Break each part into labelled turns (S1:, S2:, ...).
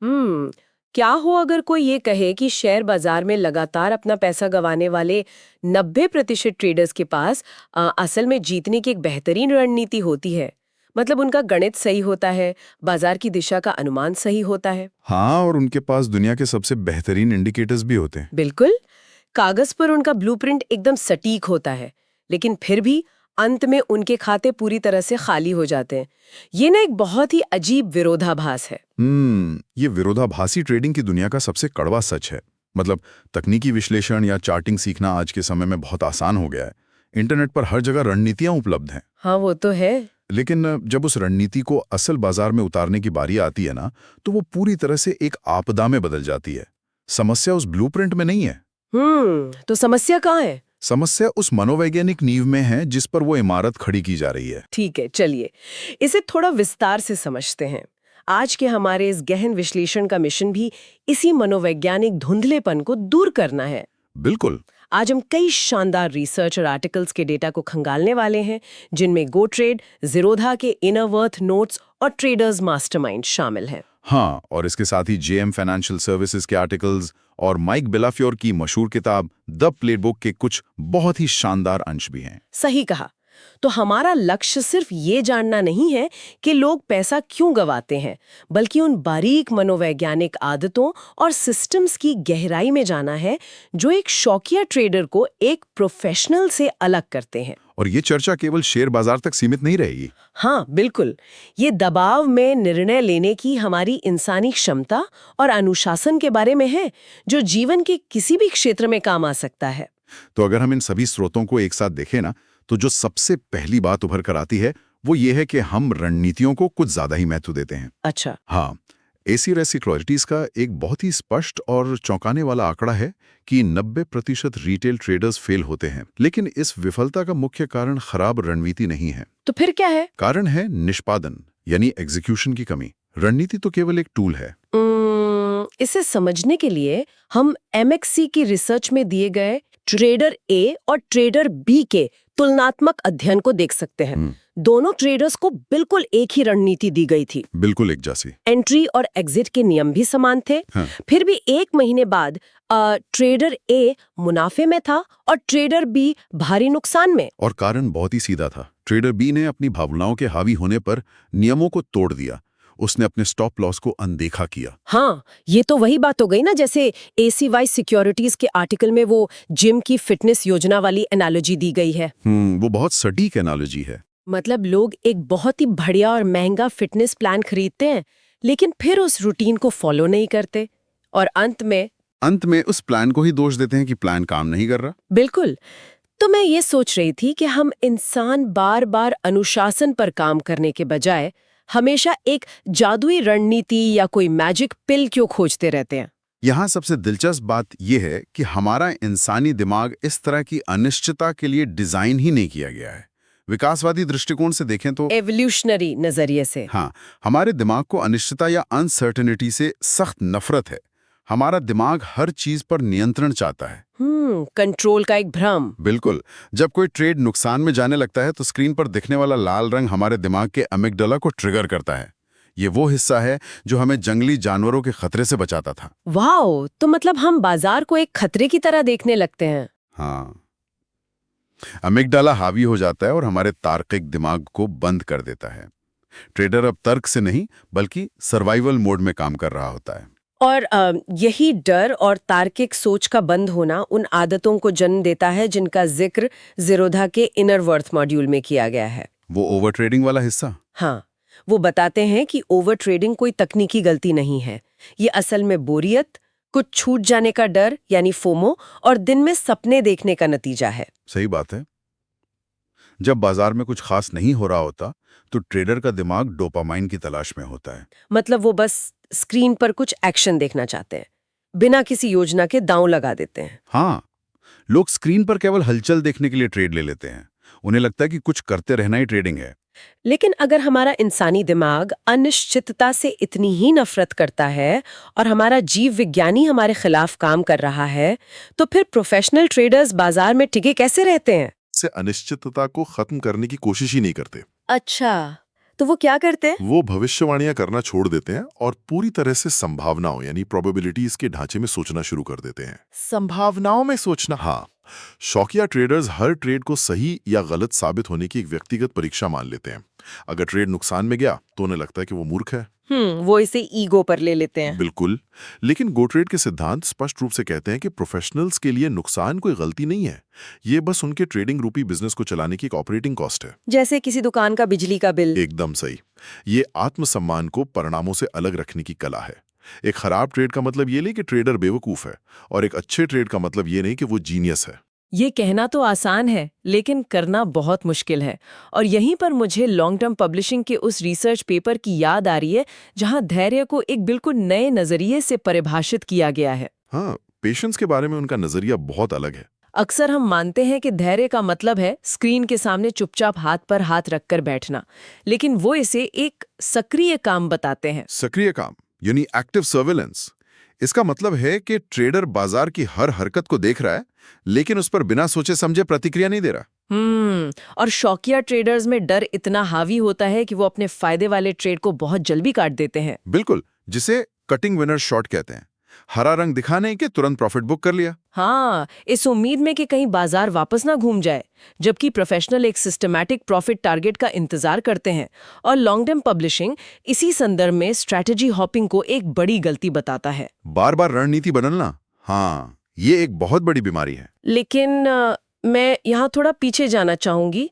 S1: हम्म क्या हो अगर कोई ये कहे कि शेयर बाजार में लगातार अपना पैसा गंवाने वाले 90% ट्रेडर्स के पास असल में जीतने की एक बेहतरीन रणनीति होती है। मतलब उनका गणित सही होता है, बाजार की दिशा का अनुमान सही होता है।
S2: हाँ, और उनके पास दुनिया के सबसे बेहतरीन इंडिकेटर्स भी होते हैं।
S1: बिल्कुल, कागज पर उनका ब्लूप्रिंट एकदम सटीक होता है, लेकिन फिर भी अंत में उनके खाते पूरी तरह से खाली हो जाते हैं। ये ना एक बहुत ही अजीब विरोधाभास है।
S2: ये विरोधाभासी ट्रेडिंग की दुनिया का सबसे कड़वा सच है। मतलब तकनीकी विश्लेषण या चार्टिंग सीखना आज के समय में बहुत आसान हो गया है। इंटरनेट पर हर जगह रणनीतियां उपलब्ध हैं।
S1: हाँ, वो तो है।
S2: लेकिन जब उस रणनीति को असल बाजार में उतारने की बारी आती है ना, तो वो पूरी तरह से एक आपदा में बदल जाती है। समस्या उस ब्लूप्रिंट में नहीं है।
S1: तो समस्या कहाँ है?
S2: समस्या उस मनोवैज्ञानिक नींव में है जिस पर वो इमारत खड़ी की जा रही है।
S1: ठीक है, चलिए इसे थोड़ा विस्तार से समझते हैं। आज के हमारे इस गहन विश्लेषण का मिशन भी इसी मनोवैज्ञानिक धुंधलेपन को दूर करना है।
S2: बिल्कुल।
S1: आज हम कई शानदार रिसर्च और आर्टिकल्स के डेटा को खंगालने वाले हैं, जिनमें गो ट्रेड, ज़ीरोधा के इनर वर्थ नोट्स और ट्रेडर्स मास्टरमाइंड शामिल हैं।
S2: हाँ, और इसके साथ ही जेएम फाइनेंशियल सर्विसेज के आर्टिकल्स और माइक बेलाफ्योर की मशहूर किताब द प्लेबुक के कुछ बहुत ही शानदार अंश भी हैं।
S1: सही कहा। तो हमारा लक्ष्य सिर्फ ये जानना नहीं है कि लोग पैसा क्यों गंवाते हैं, बल्कि उन बारीक मनोवैज्ञानिक आदतों और सिस्टम्स की गहराई में जाना है जो एक शौकिया ट्रेडर को एक प्रोफेशनल से अलग करते हैं।
S2: और ये चर्चा केवल शेयर बाजार तक सीमित नहीं रहेगी।
S1: हाँ, बिल्कुल। ये दबाव में निर्णय लेने की हमारी इंसानी क्षमता और अनुशासन के बारे में है, जो जीवन के किसी भी क्षेत्र में काम आ सकता है।
S2: तो अगर हम इन सभी स्रोतों को एक साथ देखें ना, तो जो सबसे पहली बात उभर कर आती है वो ये है कि हम रणनीतियों को कुछ ज्यादा ही महत्व देते हैं।
S1: अच्छा।
S2: हाँ, एसियर सिक्योरिटीज का एक बहुत ही स्पष्ट और चौंकाने वाला आंकड़ा है कि 90% रिटेल ट्रेडर्स फेल होते हैं। लेकिन इस विफलता का मुख्य कारण खराब रणनीति नहीं है।
S1: तो फिर क्या है?
S2: कारण है निष्पादन, यानी एग्जीक्यूशन की कमी। रणनीति तो केवल एक टूल है।
S1: इसे समझने के लिए हम एमएक्सी की रिसर्च में दिए गए ट्रेडर ए और ट्रेडर बी के तुलनात्मक अध्ययन को देख सकते हैं। दोनों ट्रेडर्स को बिल्कुल एक ही रणनीति दी गई थी।
S2: बिल्कुल एक जैसी।
S1: एंट्री और एग्जिट के नियम भी समान थे।
S2: हाँ।
S1: फिर भी 1 महीने बाद ट्रेडर ए मुनाफे में था और ट्रेडर बी भारी नुकसान में।
S2: और कारण बहुत ही सीधा था। ट्रेडर बी ने अपनी भावनाओं के हावी होने पर नियमों को तोड़ दिया। उसने अपने स्टॉप लॉस को अनदेखा किया।
S1: हाँ, ये तो वही बात हो गई ना, जैसे एसीवाई सिक्योरिटीज के आर्टिकल में वो जिम की फिटनेस योजना वाली एनालॉजी दी गई है।
S2: वो बहुत सटीक एनालॉजी है।
S1: मतलब लोग एक बहुत ही बढ़िया और महंगा फिटनेस प्लान खरीदते हैं, लेकिन फिर उस रूटीन को फॉलो नहीं करते और अंत में
S2: उस प्लान को ही दोष देते हैं कि प्लान काम नहीं कर रहा।
S1: बिल्कुल। तो मैं ये सोच रही थी कि हम इंसान बार बार अनुशासन पर काम करने के बजाय हमेशा एक जादुई रणनीति या कोई मैजिक पिल क्यों खोजते रहते हैं।
S2: यहाँ सबसे दिलचस्प बात यह है कि हमारा इंसानी दिमाग इस तरह की अनिश्चितता के लिए डिजाइन ही नहीं किया गया है। विकासवादी दृष्टिकोण से देखें तो,
S1: एवोल्यूशनरी नजरिए से,
S2: हाँ, हमारे दिमाग को अनिश्चितता या अनसर्टेनिटी से सख्त नफरत है। हमारा दिमाग हर चीज पर नियंत्रण चाहता है।
S1: कंट्रोल का एक भ्रम।
S2: बिल्कुल। जब कोई ट्रेड नुकसान में जाने लगता है तो स्क्रीन पर दिखने वाला लाल रंग हमारे दिमाग के अमिगडाला को ट्रिगर करता है। ये वो हिस्सा है जो हमें जंगली जानवरों के खतरे से बचाता था।
S1: वाओ, तो मतलब हम बाजार को एक खतरे की तरह देखने लगते हैं।
S2: हाँ, अमिगडाला हावी हो जाता है और हमारे तार्किक दिमाग को बंद कर देता है। ट्रेडर अब तर्क से नहीं बल्कि सर्वाइवल मोड में काम कर रहा होता है।
S1: और यही डर और तार्किक सोच का बंद होना उन आदतों को जन्म देता है जिनका जिक्र ज़ीरोधा के इनर वर्थ मॉड्यूल में किया गया है।
S2: वो ओवर ट्रेडिंग वाला हिस्सा।
S1: हाँ, वो बताते हैं कि ओवर ट्रेडिंग कोई तकनीकी गलती नहीं है। ये असल में बोरियत, कुछ छूट जाने का डर यानी फोमो और दिन में सपने देखने का नतीजा है।
S2: सही बात है। जब बाजार में कुछ खास नहीं हो रहा होता तो ट्रेडर का दिमाग डोपामाइन की तलाश में होता है।
S1: मतलब वो बस स्क्रीन पर कुछ एक्शन देखना चाहते हैं, बिना किसी योजना के दांव लगा देते हैं।
S2: हाँ, लोग स्क्रीन पर केवल हलचल देखने के लिए ट्रेड ले लेते हैं। उन्हें लगता है कि कुछ करते रहना ही ट्रेडिंग है।
S1: लेकिन अगर हमारा इंसानी दिमाग अनिश्चितता से इतनी ही नफरत करता है और हमारा जीव विज्ञानी हमारे खिलाफ काम कर रहा है, तो फिर प्रोफेशनल ट्रेडर्स बाजार में टिके कैसे रहते हैं?
S3: से अनिश्चितता को खत्म करने की कोशिश ही नहीं करते।
S1: अच्छा,
S3: तो वो क्या करते हैं?
S4: वो भविष्यवाणियां करना छोड़ देते हैं और पूरी तरह से संभावनाओं यानी प्रोबेबिलिटीज के ढांचे में सोचना शुरू कर देते हैं।
S3: संभावनाओं में सोचना।
S4: हाँ, शौकिया ट्रेडर्स हर ट्रेड को सही या गलत साबित होने की एक व्यक्तिगत परीक्षा मान लेते हैं। अगर ट्रेड नुकसान में गया तो उन्हें लगता है कि वो मूर्ख है।
S3: वो इसे ईगो पर ले लेते हैं।
S4: बिल्कुल, लेकिन गो ट्रेड के सिद्धांत स्पष्ट रूप से कहते हैं कि प्रोफेशनल्स के लिए नुकसान कोई गलती नहीं है, ये बस उनके ट्रेडिंग रूपी बिजनेस को चलाने की एक ऑपरेटिंग कॉस्ट है।
S3: जैसे किसी दुकान का बिजली का बिल।
S4: एकदम सही। ये आत्मसम्मान को परिणामों से अलग रखने की कला है। एक खराब ट्रेड का मतलब ये नहीं कि ट्रेडर बेवकूफ है, और एक अच्छे ट्रेड का मतलब ये नहीं कि वो जीनियस है।
S1: ये कहना तो आसान है, लेकिन करना बहुत मुश्किल है। और यहीं पर मुझे लॉन्ग टर्म पब्लिशिंग के उस रिसर्च पेपर की याद आ रही है, जहां धैर्य को एक बिल्कुल नए नजरिए से परिभाषित किया गया है।
S4: हाँ, पेशेंस के बारे में उनका नजरिया बहुत अलग है।
S1: अक्सर हम मानते हैं कि धैर्य का मतलब है स्क्रीन के सामने चुपचाप हाथ पर हाथ रखकर बैठना, लेकिन वो इसे एक सक्रिय काम बताते हैं।
S2: सक्रिय काम यानी एक्टिव सर्वेलेंस। इसका मतलब है कि ट्रेडर बाजार की हर हरकत को देख रहा है, लेकिन उस पर बिना सोचे समझे प्रतिक्रिया नहीं दे रहा।
S1: और शौकिया ट्रेडर्स में डर इतना हावी होता है कि वो अपने फायदे वाले ट्रेड को बहुत जल्दी काट देते हैं।
S2: बिल्कुल, जिसे कटिंग विनर शॉट कहते हैं। हरा रंग दिखाने के तुरंत प्रॉफिट बुक कर लिया।
S1: हाँ, इस उम्मीद में कि कहीं बाजार वापस ना घूम जाए, जबकि प्रोफेशनल एक सिस्टमैटिक प्रॉफिट टारगेट का इंतजार करते हैं। और लॉन्ग टर्म पब्लिशिंग इसी संदर्भ में स्ट्रैटेजी हॉपिंग को एक बड़ी गलती बताता है।
S2: बार बार रणनीति बदलना, हाँ, ये एक बहुत बड़ी बीमारी है।
S1: लेकिन मैं यहाँ थोड़ा पीछे जाना चाहूंगी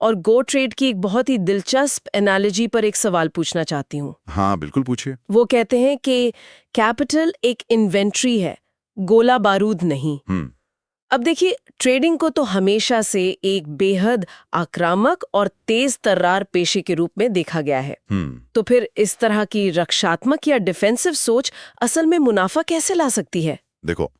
S1: और गो ट्रेड की एक बहुत ही दिलचस्प एनालॉजी पर एक सवाल पूछना चाहती हूँ।
S2: हाँ, बिल्कुल पूछिए।
S1: वो कहते हैं कि कैपिटल एक इन्वेंट्री है, गोला बारूद नहीं। अब देखिए, ट्रेडिंग को तो हमेशा से एक बेहद आक्रामक और तेज तर्रार पेशे के रूप में देखा गया है। तो फिर इस तरह की रक्षात्मक या डिफेंसिव सोच असल में मुनाफा कैसे ला सकती है?
S2: देखो,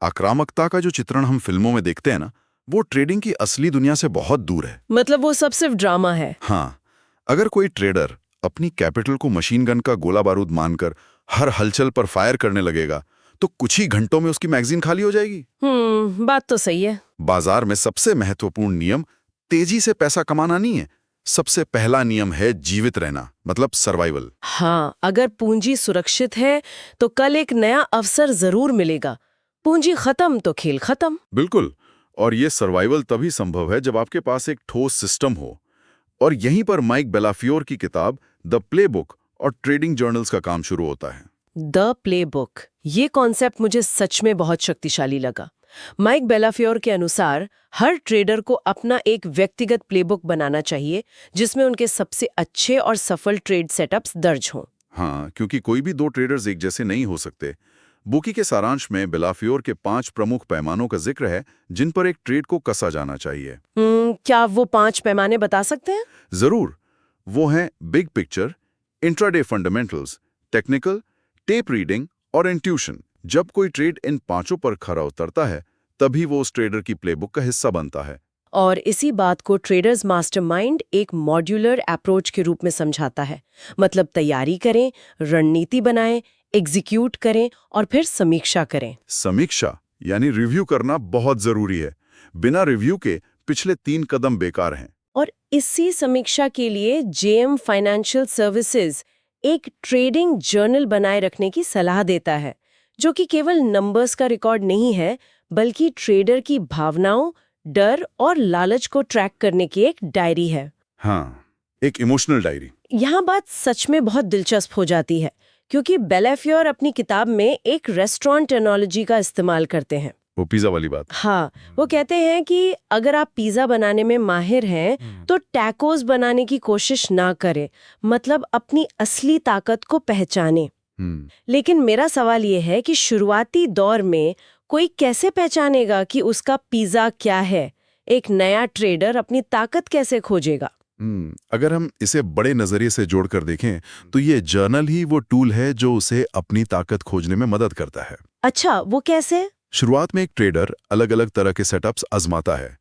S2: आक्रामकता का जो चित्रण हम फिल्मों में देखते हैं ना, वो ट्रेडिंग की असली दुनिया से बहुत दूर है।
S1: मतलब वो सब सिर्फ ड्रामा है।
S2: हाँ, अगर कोई ट्रेडर अपनी कैपिटल को मशीन गन का गोला बारूद मानकर हर हलचल पर फायर करने लगेगा, तो कुछ ही घंटों में उसकी मैगजीन खाली हो जाएगी।
S1: बात तो सही है।
S2: बाजार में सबसे महत्वपूर्ण नियम तेजी से पैसा कमाना नहीं है। सबसे पहला नियम है जीवित रहना, मतलब सर्वाइवल।
S1: हाँ, अगर पूंजी सुरक्षित है तो कल एक नया अवसर जरूर मिलेगा। पूंजी खत्म तो खेल खत्म।
S2: बिल्कुल, और ये सर्वाइवल तभी संभव है जब आपके पास एक ठोस सिस्टम हो। और यहीं पर माइक बेलाफियोर की किताब द प्लेबुक और ट्रेडिंग जर्नल्स का काम शुरू होता है।
S1: द प्लेबुक, ये कॉन्सेप्ट मुझे सच में बहुत शक्तिशाली लगा। माइक बेलाफियोर के अनुसार हर ट्रेडर को अपना एक व्यक्तिगत प्लेबुक बनाना चाहिए, जिसमें उनके सबसे अच्छे और सफल ट्रेड सेटअप्स दर्ज हों।
S2: हाँ, क्योंकि कोई भी दो ट्रेडर्स एक जैसे नहीं हो सकते। बुकी के सारांश में बेलाफियोर के 5 प्रमुख पैमानों का जिक्र है जिन पर एक ट्रेड को कसा जाना चाहिए।
S1: क्या वो 5 पैमाने बता सकते हैं?
S2: जरूर। वो हैं big picture, intraday fundamentals, technical, tape reading और इंट्यूशन। जब कोई ट्रेड इन 5 पर खरा उतरता है, तभी वो उस ट्रेडर की प्लेबुक का हिस्सा बनता है।
S1: और इसी बात को ट्रेडर्स मास्टरमाइंड एक मॉड्यूलर अप्रोच के रूप में समझाता है। मतलब तैयारी करें, रणनीति बनाएं, एग्जीक्यूट करें और फिर समीक्षा करें।
S2: समीक्षा यानी रिव्यू करना बहुत जरूरी है। बिना रिव्यू के पिछले 3 कदम बेकार हैं।
S1: और इसी समीक्षा के लिए जेएम फाइनेंशियल सर्विसेज एक ट्रेडिंग जर्नल बनाए रखने की सलाह देता है, जो कि केवल नंबर्स का रिकॉर्ड नहीं है, बल्कि ट्रेडर की भावनाओं, डर और लालच को ट्रैक करने की एक डायरी है।
S2: हाँ, एक इमोशनल डायरी।
S1: यहाँ बात सच में बहुत दिलचस्प हो जाती है, क्योंकि बेलाफियोर अपनी किताब में एक रेस्टोरेंट एनालॉजी का इस्तेमाल करते हैं।
S2: वो पिज्जा वाली बात।
S1: हाँ, वो कहते हैं कि अगर आप पिज्जा बनाने में माहिर हैं तो टैकोस बनाने की कोशिश ना करें, मतलब अपनी असली ताकत को पहचानें। लेकिन मेरा सवाल ये है कि शुरुआती दौर में कोई कैसे पहचानेगा कि उसका पिज्जा क्या है? एक नया ट्रेडर अपनी ताकत कैसे खोजेगा?
S2: अगर हम इसे बड़े नजरिए से जोड़कर देखें तो ये जर्नल ही वो टूल है जो उसे अपनी ताकत खोजने में मदद करता है।
S1: अच्छा, वो कैसे?
S2: शुरुआत में एक ट्रेडर अलग अलग तरह के सेटअप्स आजमाता है।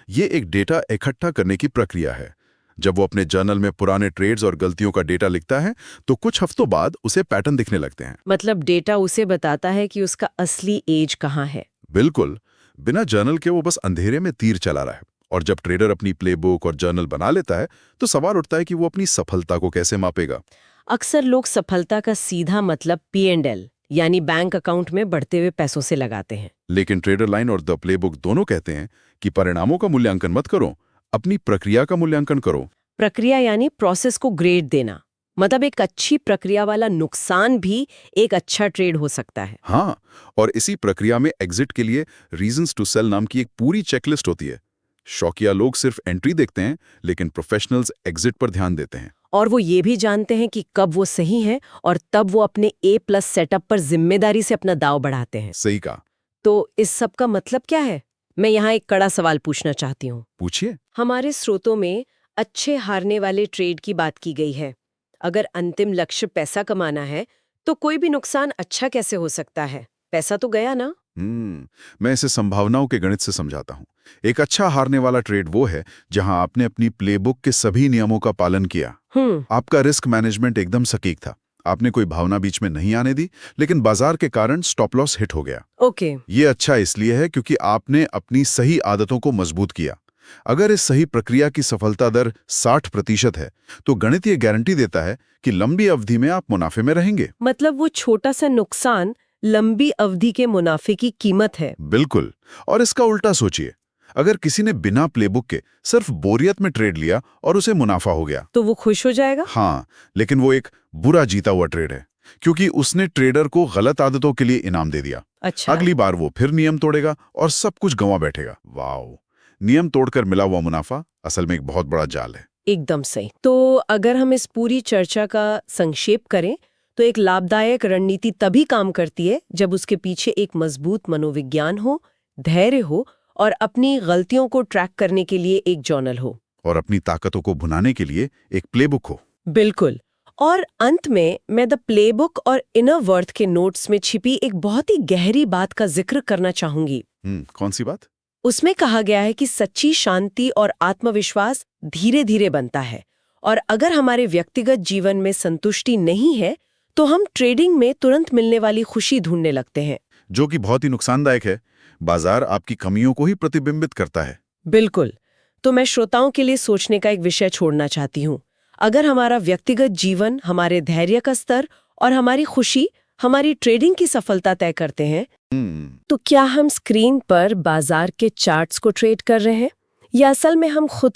S2: ये एक डेटा इकट्ठा करने की प्रक्रिया है। जब वो अपने जर्नल में पुराने ट्रेड्स और गलतियों का डेटा लिखता है तो कुछ हफ्तों बाद उसे पैटर्न दिखने लगते हैं।
S1: मतलब डेटा उसे बताता है कि उसका असली एज कहाँ है।
S2: बिल्कुल, बिना जर्नल के वो बस अंधेरे में तीर चला रहा है और जब ट्रेडर अपनी प्लेबुक और जर्नल बना लेता है तो सवाल उठता है कि वो अपनी सफलता को कैसे मापेगा।
S1: अक्सर लोग सफलता का सीधा मतलब P&L यानी बैंक अकाउंट में बढ़ते हुए पैसों से लगाते हैं।
S2: लेकिन ट्रेडर लाइन और द प्लेबुक दोनों कहते हैं कि परिणामों का मूल्यांकन मत करो, अपनी प्रक्रिया का मूल्यांकन करो।
S1: प्रक्रिया यानी प्रोसेस को ग्रेड देना, मतलब एक अच्छी प्रक्रिया वाला नुकसान भी एक अच्छा ट्रेड हो सकता है।
S2: हाँ, और इसी प्रक्रिया में एग्जिट के लिए रीजंस टू सेल नाम की एक पूरी चेकलिस्ट होती है। शौकिया लोग सिर्फ एंट्री देखते हैं, लेकिन प्रोफेशनल्स एग्जिट पर ध्यान देते हैं।
S1: और वो ये भी जानते हैं कि कब वो सही है और तब वो अपने A+ सेटअप पर जिम्मेदारी से अपना दांव बढ़ाते हैं।
S2: सही कहा।
S1: तो इस सब का मतलब क्या है? मैं यहाँ एक कड़ा सवाल पूछना चाहती हूँ।
S2: पूछिए।
S1: हमारे स्रोतों में अच्छे हारने वाले ट्रेड की बात की गई है। अगर अंतिम लक्ष्य पैसा कमाना है तो कोई भी नुकसान अच्छा कैसे हो सकता है? पैसा तो गया ना।
S2: मैं इसे संभावनाओं के गणित से समझाता हूँ। एक अच्छा हारने वाला ट्रेड वो है जहां आपने अपनी प्लेबुक के सभी नियमों का पालन किया। आपका रिस्क मैनेजमेंट एकदम सटीक था, आपने कोई भावना बीच में नहीं आने दी, लेकिन बाजार के कारण स्टॉप लॉस हिट हो गया।
S1: ओके।
S2: ये अच्छा इसलिए है क्योंकि आपने अपनी सही आदतों को मजबूत किया। अगर इस सही प्रक्रिया की सफलता दर 60% है तो गणित ये गारंटी देता है कि लंबी अवधि में आप मुनाफे में रहेंगे।
S1: मतलब वो छोटा सा नुकसान लंबी अवधि के मुनाफे की कीमत है।
S2: बिल्कुल। और इसका उल्टा सोचिए, अगर किसी ने बिना प्लेबुक के सिर्फ बोरियत में ट्रेड लिया और उसे मुनाफा हो गया
S1: तो वो खुश हो जाएगा?
S2: हाँ, लेकिन वो एक बुरा जीता हुआ ट्रेड है, क्योंकि उसने ट्रेडर को गलत आदतों के लिए इनाम दे दिया।
S1: अच्छा।
S2: अगली बार वो फिर नियम तोड़ेगा और सब कुछ गंवा बैठेगा। वाओ, नियम तोड़कर मिला हुआ मुनाफा असल में एक बहुत बड़ा जाल है।
S1: एकदम सही। तो अगर हम इस पूरी चर्चा का संक्षेप करें तो एक लाभदायक रणनीति तभी काम करती है जब उसके पीछे एक मजबूत मनोविज्ञान हो, धैर्य हो और अपनी गलतियों को ट्रैक करने के लिए एक जर्नल हो,
S2: और अपनी ताकतों को भुनाने के लिए एक प्लेबुक हो।
S1: बिल्कुल। और अंत में मैं द प्लेबुक और इनर वर्थ के नोट्स में छिपी एक बहुत ही गहरी बात का जिक्र करना चाहूंगी।
S2: कौन सी बात?
S1: उसमें कहा गया है कि सच्ची शांति और आत्मविश्वास धीरे धीरे बनता है, और अगर हमारे व्यक्तिगत जीवन में संतुष्टि नहीं है तो हम ट्रेडिंग में तुरंत मिलने वाली खुशी ढूंढने लगते हैं,
S2: जो कि बहुत ही नुकसानदायक है। बाजार आपकी कमियों को ही प्रतिबिंबित करता है।
S1: बिल्कुल। तो मैं श्रोताओं के लिए सोचने का एक विषय छोड़ना चाहती हूँ। अगर हमारा व्यक्तिगत जीवन, हमारे धैर्य का स्तर और हमारी खुशी हमारी ट्रेडिंग की सफलता तय करते हैं, तो क्या हम स्क्रीन पर बाजार के चार्ट्स को ट्रेड कर रहे हैं या असल में हम खुद